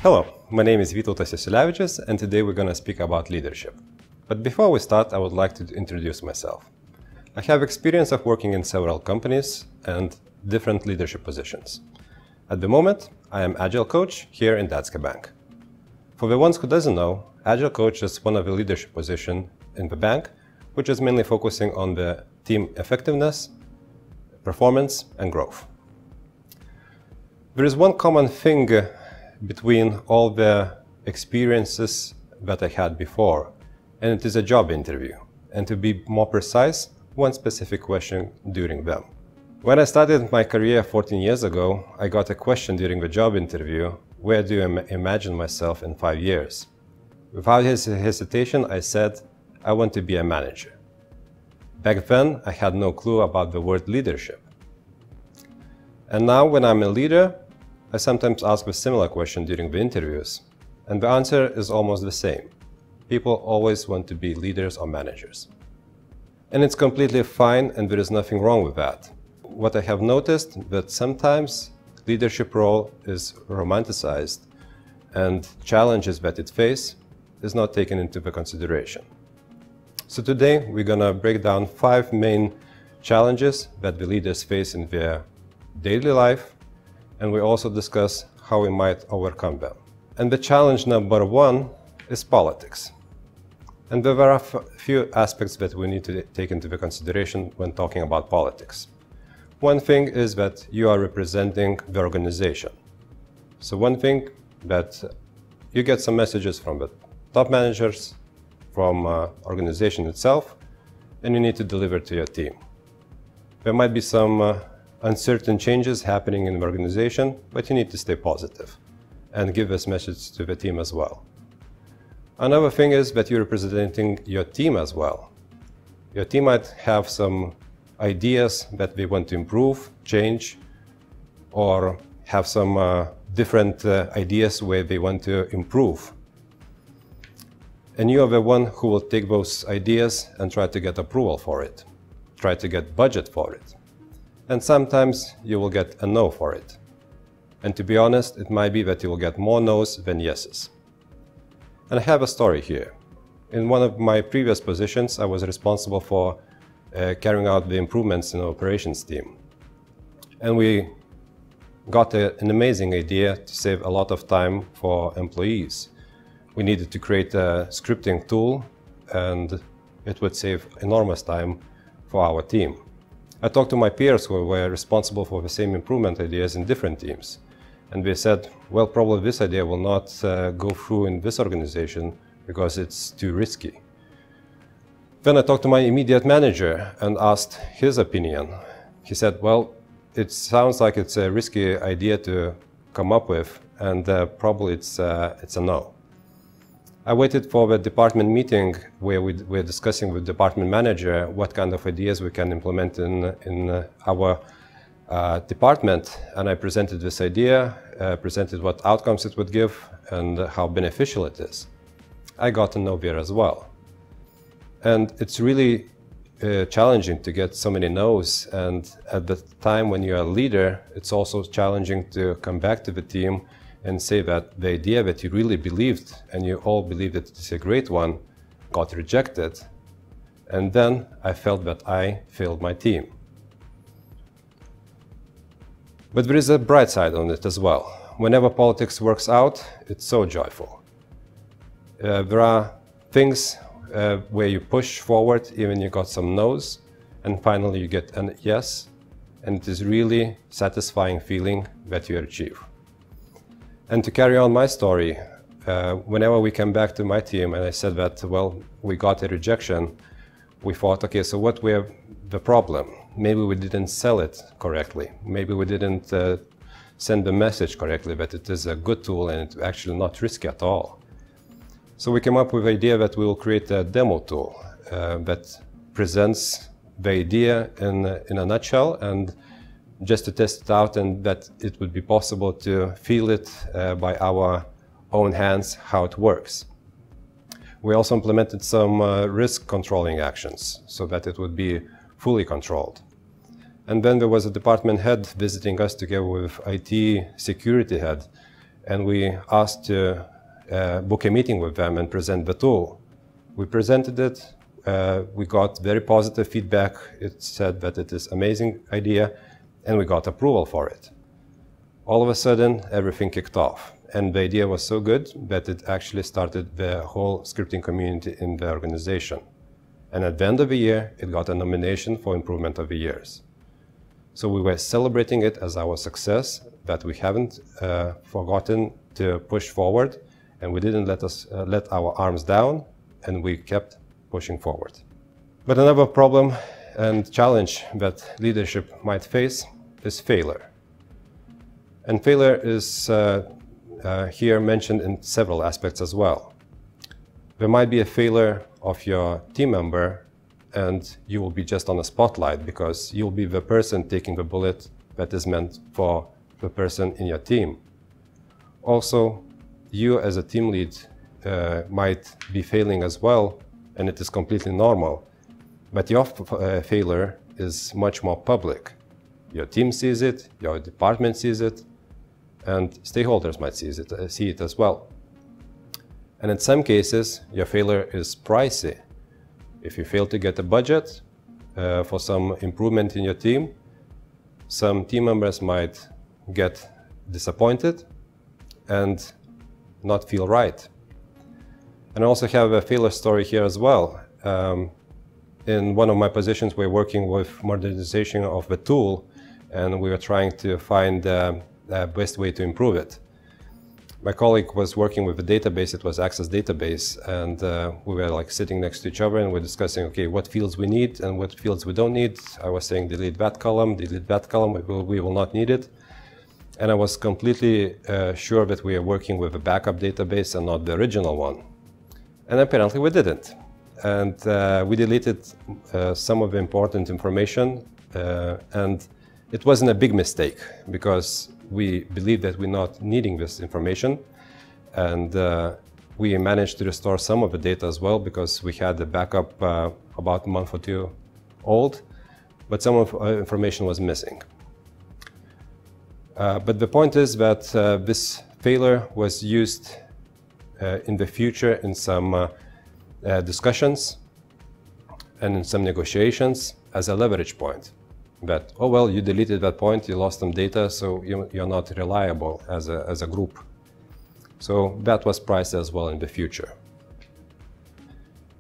Hello, my name is Vytautas Jasiulevičius, and today we're going to speak about leadership. But before we start, I would like to introduce myself. I have experience of working in several companies and different leadership positions. At the moment, I am Agile Coach here in Danske Bank. For the ones who doesn't know, Agile Coach is one of the leadership positions in the bank, which is mainly focusing on the team effectiveness, performance, and growth. There is one common thing between all the experiences that I had before, and it is a job interview, and to be more precise, one specific question during them. When I started my career 14 years ago, I got a question during the job interview: where do you imagine myself in 5 years? Without hesitation, I said, I want to be a manager. Back then, I had no clue about the word leadership. And now, when I'm a leader, I sometimes ask a similar question during the interviews, and the answer is almost the same. People always want to be leaders or managers. And it's completely fine, and there is nothing wrong with that. What I have noticed that sometimes leadership role is romanticized, and challenges that it faces is not taken into the consideration. So today we're gonna break down 5 main challenges that the leaders face in their daily life, and we also discuss how we might overcome them. And the challenge number 1 is politics. And there are a few aspects that we need to take into consideration when talking about politics. One thing is that you are representing the organization. So one thing that you get some messages from the top managers, from organization itself, and you need to deliver to your team. There might be some uncertain changes happening in the organization, but you need to stay positive and give this message to the team as well. Another thing is that you're representing your team as well. Your team might have some ideas that they want to improve, change, or have some different ideas where they want to improve. And you are the one who will take those ideas and try to get approval for it, try to get budget for it. And sometimes you will get a no for it. And to be honest, it might be that you will get more no's than yeses. And I have a story here. In one of my previous positions, I was responsible for carrying out the improvements in the operations team. And we got an amazing idea to save a lot of time for employees. We needed to create a scripting tool, and it would save enormous time for our team. I talked to my peers who were responsible for the same improvement ideas in different teams. And they said, well, probably this idea will not go through in this organization because it's too risky. Then I talked to my immediate manager and asked his opinion. He said, well, it sounds like it's a risky idea to come up with, and probably it's a no. I waited for the department meeting where we were discussing with the department manager what kind of ideas we can implement in our department, and I presented this idea, presented what outcomes it would give and how beneficial it is. I got a no there as well. And it's really challenging to get so many no's, and at the time when you're a leader, it's also challenging to come back to the team and say that the idea that you really believed, and you all believed that it's a great one, got rejected. And then I felt that I failed my team. But there is a bright side on it as well. Whenever politics works out, it's so joyful. There are things where you push forward, even you got some no's, and finally you get a yes, and it is really satisfying feeling that you achieve. And to carry on my story, whenever we came back to my team and I said that, well, we got a rejection, we thought, okay, so what were the problem? Maybe we didn't sell it correctly. Maybe we didn't send the message correctly that it is a good tool and it's actually not risky at all. So we came up with the idea that we will create a demo tool that presents the idea in a nutshell, and just to test it out, and that it would be possible to feel it by our own hands how it works. We also implemented some risk controlling actions so that it would be fully controlled. And then there was a department head visiting us together with IT security head, and we asked to book a meeting with them and present the tool. We presented it. We got very positive feedback. It said that it is an amazing idea, and we got approval for it. All of a sudden, everything kicked off, and the idea was so good that it actually started the whole scripting community in the organization. And at the end of the year, it got a nomination for Improvement of the Years. So we were celebrating it as our success, that we haven't forgotten to push forward, and we didn't let our arms down, and we kept pushing forward. But another problem and challenge that leadership might face is failure. And failure is here mentioned in several aspects as well. There might be a failure of your team member, and you will be just on a spotlight because you'll be the person taking the bullet that is meant for the person in your team. Also, you as a team lead might be failing as well, and it is completely normal. But your failure is much more public. Your team sees it, your department sees it, and stakeholders might see it as well. And in some cases, your failure is pricey. If you fail to get a budget for some improvement in your team, some team members might get disappointed and not feel right. And I also have a failure story here as well. In one of my positions, we're working with modernization of the tool, and we were trying to find the best way to improve it. My colleague was working with a database, it was Access database, and we were like sitting next to each other and we're discussing, okay, what fields we need and what fields we don't need. I was saying delete that column, we will not need it. And I was completely sure that we are working with a backup database and not the original one. And apparently we didn't. And we deleted some of the important information, and it wasn't a big mistake because we believed that we're not needing this information, and we managed to restore some of the data as well because we had the backup about a month or two old, but some of the information was missing. But the point is that this failure was used in the future in some discussions and in some negotiations as a leverage point. That, oh well, you deleted that point, you lost some data, so you're not reliable as a group. So that was priced as well in the future.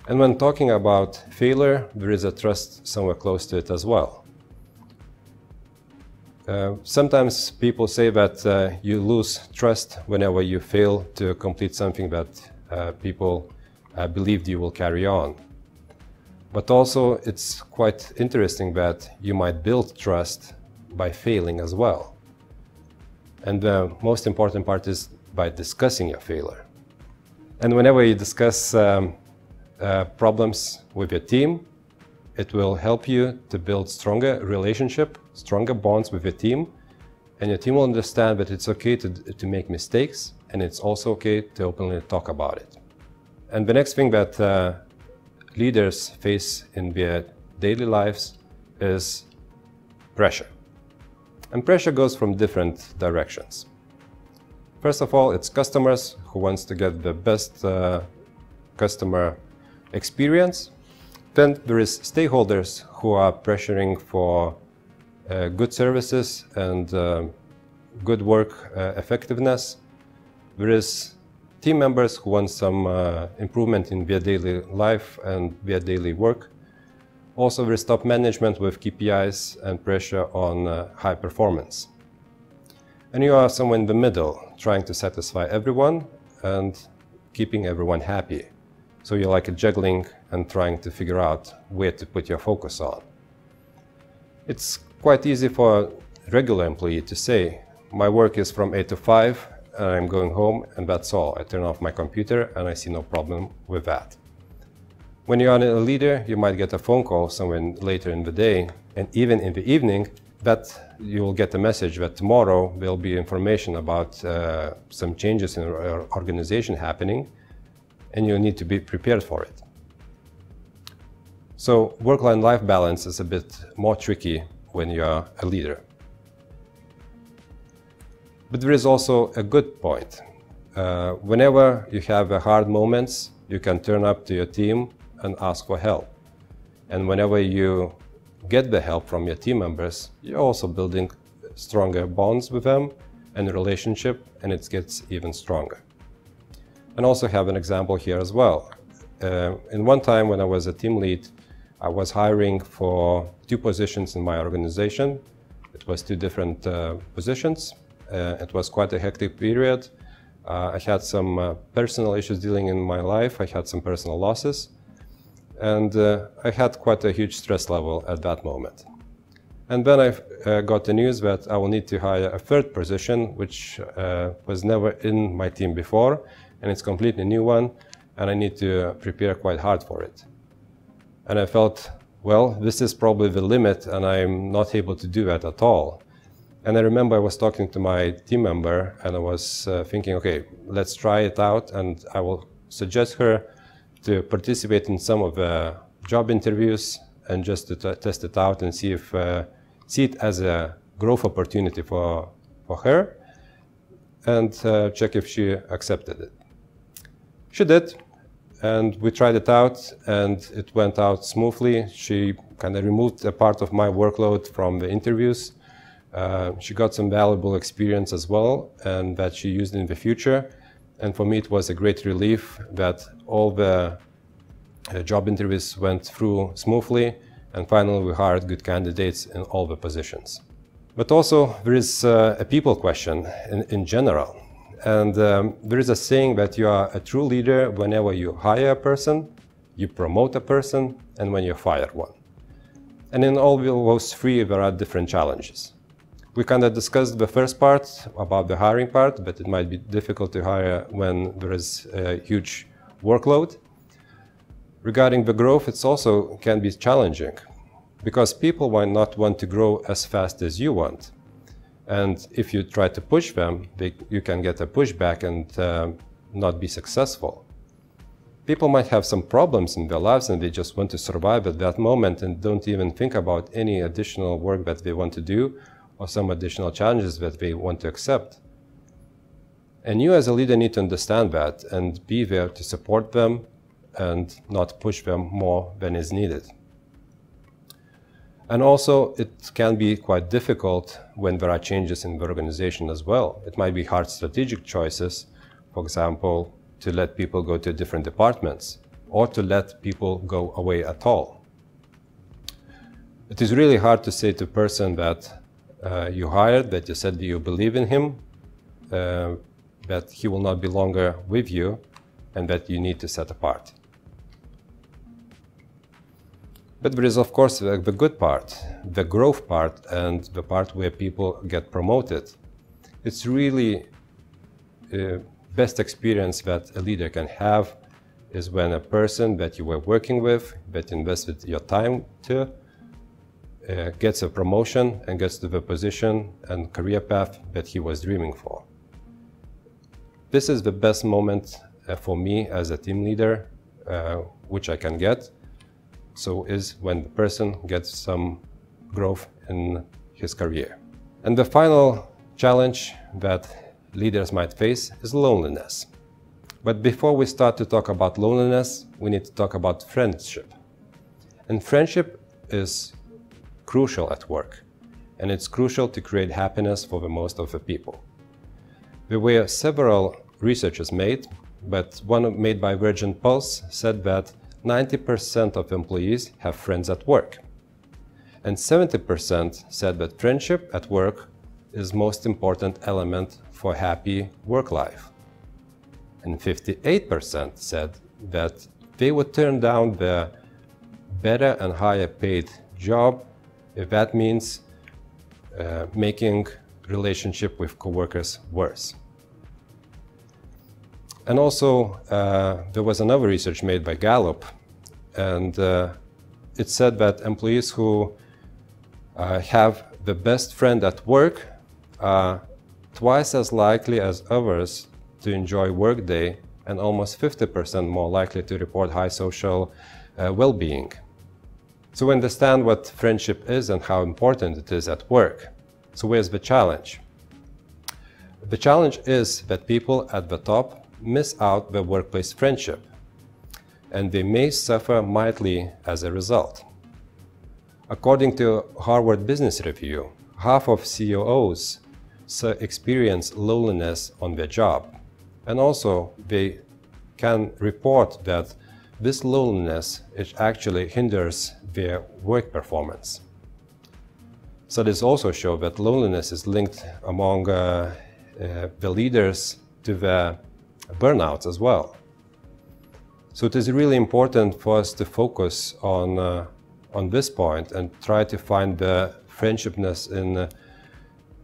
And when talking about failure, there is a trust somewhere close to it as well. Sometimes people say that you lose trust whenever you fail to complete something that people believed you will carry on. But also, it's quite interesting that you might build trust by failing as well. And the most important part is by discussing your failure. And whenever you discuss problems with your team, it will help you to build stronger relationship, stronger bonds with your team, and your team will understand that it's okay to make mistakes, and it's also okay to openly talk about it. And the next thing that leaders face in their daily lives is pressure. And pressure goes from different directions. First of all, it's customers who wants to get the best customer experience. Then there is stakeholders who are pressuring for good services and good work effectiveness. There is team members who want some improvement in their daily life and their daily work. Also, there is top management with KPIs and pressure on high performance. And you are somewhere in the middle, trying to satisfy everyone and keeping everyone happy. So you're like juggling and trying to figure out where to put your focus on. It's quite easy for a regular employee to say, my work is from 8 to 5, and I'm going home and that's all. I turn off my computer and I see no problem with that. When you're a leader, you might get a phone call somewhere later in the day, and even in the evening, that you will get a message that tomorrow there'll be information about some changes in our organization happening, and you need to be prepared for it. So work-life balance is a bit more tricky when you're a leader. But there is also a good point. Whenever you have hard moments, you can turn up to your team and ask for help. And whenever you get the help from your team members, you're also building stronger bonds with them and a relationship, and it gets even stronger. And also have an example here as well. In one time when I was a team lead, I was hiring for 2 positions in my organization. It was 2 different positions. It was quite a hectic period. I had some personal issues dealing in my life. I had some personal losses. And I had quite a huge stress level at that moment. And then I got the news that I will need to hire a 3rd position, which was never in my team before, and it's a completely new one, and I need to prepare quite hard for it. And I felt, well, this is probably the limit, and I'm not able to do that at all. And I remember I was talking to my team member, and I was thinking, okay, let's try it out, and I will suggest her to participate in some of the job interviews and just to test it out and see it as a growth opportunity for her, and check if she accepted it. She did, and we tried it out, and it went out smoothly. She kind of removed a part of my workload from the interviews. She got some valuable experience as well, and that she used in the future. And for me, it was a great relief that all the job interviews went through smoothly, and finally we hired good candidates in all the positions. But also there is a people question in general. And there is a saying that you are a true leader whenever you hire a person, you promote a person, and when you fire one. And in all those 3, there are different challenges. We kind of discussed the first part about the hiring part, but it might be difficult to hire when there is a huge workload. Regarding the growth, it also can be challenging because people might not want to grow as fast as you want. And if you try to push them, you can get a pushback and not be successful. People might have some problems in their lives and they just want to survive at that moment and don't even think about any additional work that they want to do or some additional challenges that they want to accept. And you as a leader need to understand that and be there to support them and not push them more than is needed. And also, it can be quite difficult when there are changes in the organization as well. It might be hard strategic choices, for example, to let people go to different departments or to let people go away at all. It is really hard to say to a person that you hired, that you said that you believe in him, that he will not be longer with you, and that you need to set apart. But there is, of course, the good part, the growth part, and the part where people get promoted. It's really best experience that a leader can have is when a person that you were working with, that invested your time to, gets a promotion and gets to the position and career path that he was dreaming for. This is the best moment for me as a team leader, which I can get. So is when the person gets some growth in his career. And the final challenge that leaders might face is loneliness. But before we start to talk about loneliness, we need to talk about friendship. And friendship is crucial at work, and it's crucial to create happiness for the most of the people. There were several researches made, but one made by Virgin Pulse said that 90% of employees have friends at work. And 70% said that friendship at work is the most important element for happy work life. And 58% said that they would turn down the better and higher paid job if that means making relationship with coworkers worse. And also, there was another research made by Gallup, and it said that employees who have the best friend at work are twice as likely as others to enjoy workday and almost 50% more likely to report high social well-being. So we understand what friendship is and how important it is at work. So where's the challenge? The challenge is that people at the top miss out the workplace friendship, and they may suffer mightily as a result. According to Harvard Business Review, half of CEOs experience loneliness on their job, and also they can report that this loneliness actually hinders their work performance. Studies also show that loneliness is linked among the leaders to the burnouts as well. So it is really important for us to focus on this point and try to find the friendshipness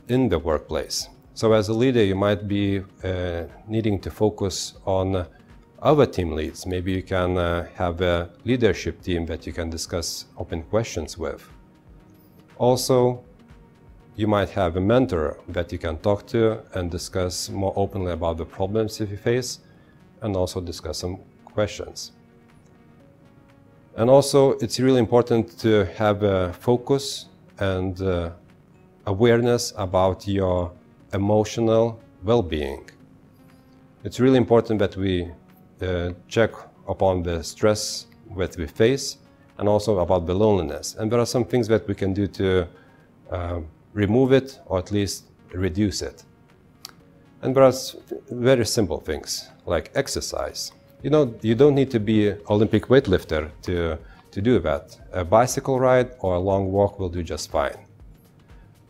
in the workplace. So as a leader, you might be needing to focus on other team leads. Maybe you can have a leadership team that you can discuss open questions with. Also, you might have a mentor that you can talk to and discuss more openly about the problems that you face, and also discuss some questions. And also, it's really important to have a focus and awareness about your emotional well-being. It's really important that we check upon the stress that we face, and also about the loneliness. And there are some things that we can do to remove it, or at least reduce it. And there are very simple things, like exercise. You don't need to be an Olympic weightlifter to do that. A bicycle ride or a long walk will do just fine.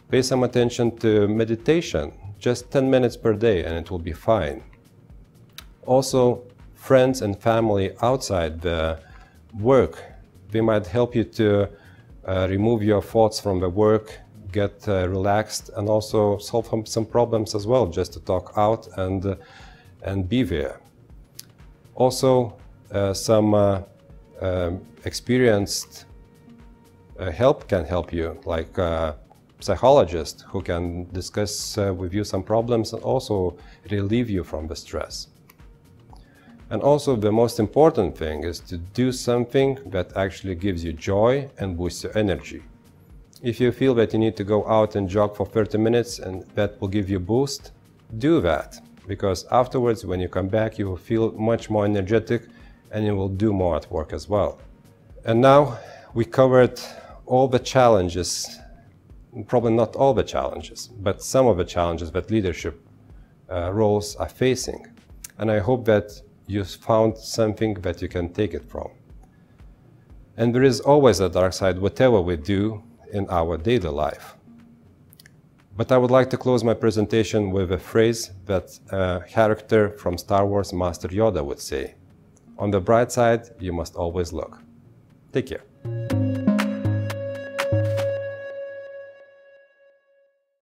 Pay some attention to meditation, just 10 minutes per day, and it will be fine. Also, friends and family outside the work, they might help you to remove your thoughts from the work, get relaxed, and also solve some problems as well, just to talk out and be there. Also, some experienced help can help you, like a psychologist who can discuss with you some problems and also relieve you from the stress. And also, the most important thing is to do something that actually gives you joy and boosts your energy. If you feel that you need to go out and jog for 30 minutes and that will give you a boost, do that. Because afterwards, when you come back, you will feel much more energetic and you will do more at work as well. And now we covered all the challenges, probably not all the challenges, but some of the challenges that leadership roles are facing. And I hope that you found something that you can take it from. And there is always a dark side, whatever we do in our daily life. But I would like to close my presentation with a phrase that a character from Star Wars, Master Yoda, would say: "On the bright side, you must always look." Take care.